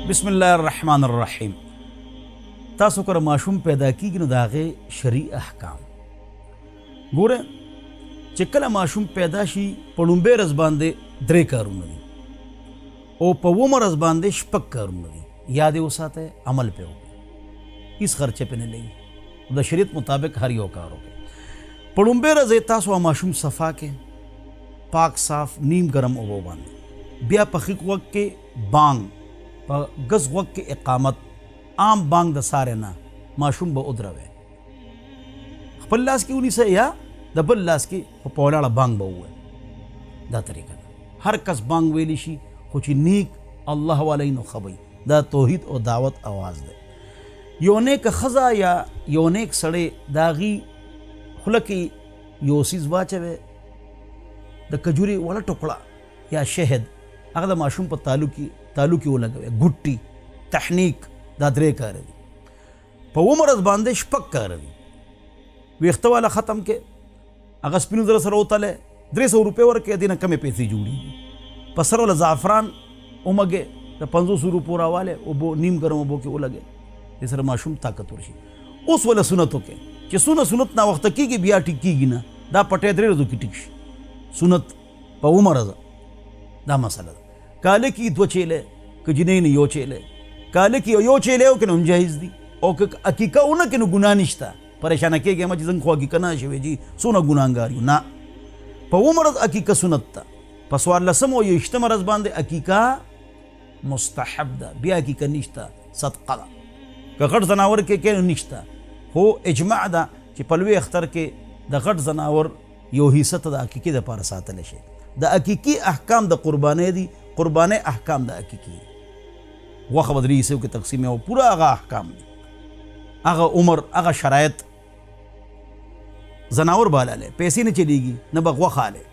بسم الله الرحمن الرحیم. تاسو کر ماشوم پیدا کیږي نو د هغې شرعي احکام ګوره چې کله ماشوم پیدا شي په لومبۍ ورځ باندې 3 کارونه دي او په 9 ورځ باندې 6 کارونه دي. یاد یې وساتئ، عمل پې وکړئ، هېڅ خرچه پې نه لګي، د شریعت مطابق هر یو کار وکړئ. په لومبۍ ورځ تاسو ماشوم صفا کې پاک صاف نیم ګرم اوبو باندې، بیا په ښیښ وخت کې بانګ، په ګز وخت کې اقامت، عام بانګ د سارے نه ماشوم به ودروي، خپل لاس کې ونیسئ یا د بل لاس کې په ولاړه بانګ به ووایي. دا طریقه ده. هر کس بانګ ویلی شي خو چې نیک الله والی نو ښه وي. دا توحید او دعوت آواز دی. یو نیک ښځه یا یو نیک سړی د هغې خوله کې یو څیز واچوي، د کجورې وړه ټوکړه یا شهد، هغه د ماشوم په تالو کې ولګوي، ګوټي، تحنیک، دا 3 کار دي. په 9 ورځ باندې 6 کار دي. ویښته والا ختم کې هغه سپینو زرو سره وتلی 300 روپۍ ورکړې، دې نه کمې پیسې جوړېږي. په سر والا زعفران ومږې د 500 روپو راوالی، اوبو نیم ګرم اوبو کې ولګې، دې سره ماشوم طاقت ورشي. اوس وله سنت وکړې چې څونه سنت ناوخته کېږي بیا ټیک کېږي نه، دا پټی 3 ورځو کې ټیک شي. سنت په 9 ورځ دا مسله ده. کاله کې 2 چیلې، که جنۍ نه 1 چیلې، کاله کې یو چیلې وکړې نو هم جایز دي، او که عقیقه ونه کړې نو ګناه نشته. پریشانه کېږې چې زنګ خو عقیقه نه شوې جي څونه ګناهګار یو. نه، په 9 ورځ عقیقه سنت ده. په 14 او 21 ورځ باندې عقیقه مستحب ده، بیا عقیقه نشته، صدقه ده. که غټ زناور کې نو نشته، خو اجماع ده چې په لوی اختر کې د غټ زناور یو حصه ته د عقیقې دپاره ساتلی شي. د عقیقې احکام د قربانۍ دي، قربانۍ احکام د عقیقې. غوښه به 3 حصو کې تقسیم او پوره هغه احکام دي، هغه عمر، هغه شرایط. زناور به حلالی، پیسې نه چلیږي، نه به غوښه حالی.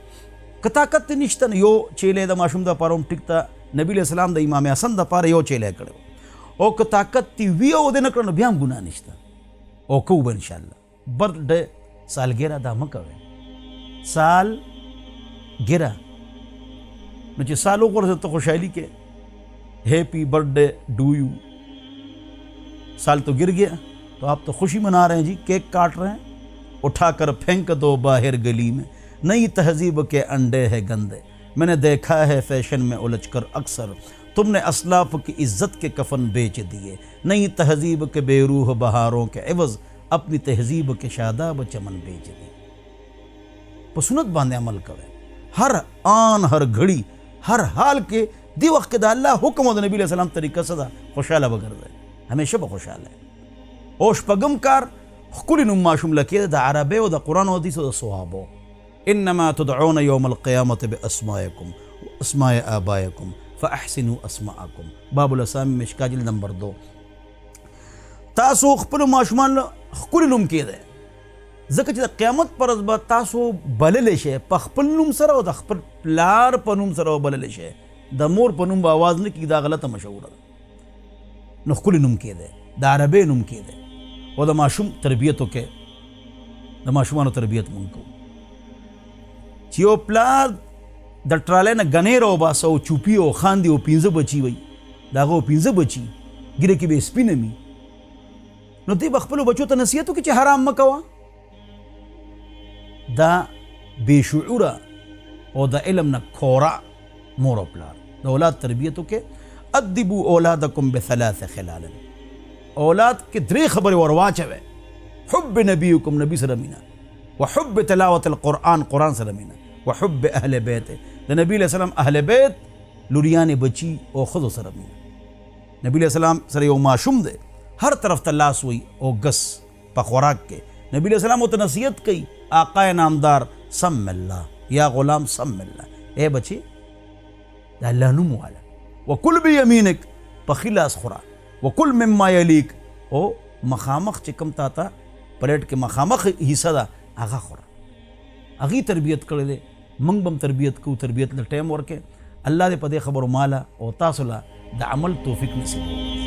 که طاقت نشته نو یو چیلې د ماشوم دپاره هم ټیک ته. نبي علیه السلام د امام حسن دپاره یو چیلې کړی، او که طاقت تی وي او دې نه کړه نو بیا هم ګناه نشته، او کوو به انشاءالله. برډ ډے سالګیره دا مه کوئ، سالګیره نو چې سال وغورځه ته خوشحالي کې ہیپی برتھ ڈے ڈو یو. سال تو گر گیا تو آپ تو خوشی منا رہے ہیں جی، کیک کاٹ رہے ہیں، اٹھا کر پھینک دو باہر گلی میں، نئی تہذیب کے انڈے ہے گندے، میں نے دیکھا ہے فیشن میں الجھ کر اکثر، تم نے اسلاف کی عزت کے کفن بیچ دیے، نئی تہذیب کے بے روح بہاروں کے عوض اپنی تہذیب کے شاداب چمن بیچ دیے. په سنت باندې عمل کوئ، ہر آن، ہر گھڑی، ہر حال کې دی وخت کې د الله حکم او د نبی علیہ السلام طریقه څه ده؟ خوشحاله به ګرځئ، همیشه به خوشحاله. او 8 کار ښکلي نوم ماشوم له کېده د عربۍ او د قرآن او حدیث او د صحابو. انما تدعون یوم القیامة باسمائکم اسماء آبائکم فاحسنوا اسماءکم. باب الاسامي مشکا جلد نمبر 2. تاسو خپلو ماشومان له ښکلي نوم کېدی، ځکه چې د قیامت پر ورځ به تاسو بللی شئ په خپل نوم سره او د خپل پلار په نوم سره وبللی شئ. د مور په نوم به آواز نه کېږي، دا غلطه مشهوره ده. نو ښکلي نوم کېدی، د عربۍ نوم کېدی، او د ماشوم تربیت وکړئ. د ماشومانو تربیت مونږ کوو چې یو پلار د ټرالۍ نه ګنۍ راوباسه او چوپي او خاندي او 15 بچي وي، د هغه 15 بچي ګیره کې به یې سپینه وي، نو دی به خپلو بچو ته نصیحت وکړي چې حرام مه کوه. دا بې شعوره او د علم نه کورا مور او پلار د اولاد تربیت وکړي. ادبوا اولادکم بثلاث خلال، اولاد کې 3 خبرې ور واچوئ: حب نبیکم، نبی سره مینه، وحب تلاوت القرآن، قرآن سره مینه، وحب اهل بیت، د نبی علیہ السلام اهل بیت، لوریانې بچي او ښځو سره مینه. نبی علیہ السلام سره یو ماشوم دی، هر طرف ته لاس وي او ګس په خوراک کې. نبی علیہ السلام ورته نصیحت کوي، آقا نامدار سم الله یا غلام سم الله، اے بچی د الله نوم واله، وکل بیمینک، په ښي لاس خوره، وکل مما یلیک، او مخامخ چې کوم تا ته پلیټ کې مخامخ حصه ده هغه خوره. هغې تربیت کړی دی، موږ به هم تربیت کوو. تربیت له ټایم ورکې. الله دې په دې خبرو ماله او تاسو له د عمل توفیق نصیب وکړي.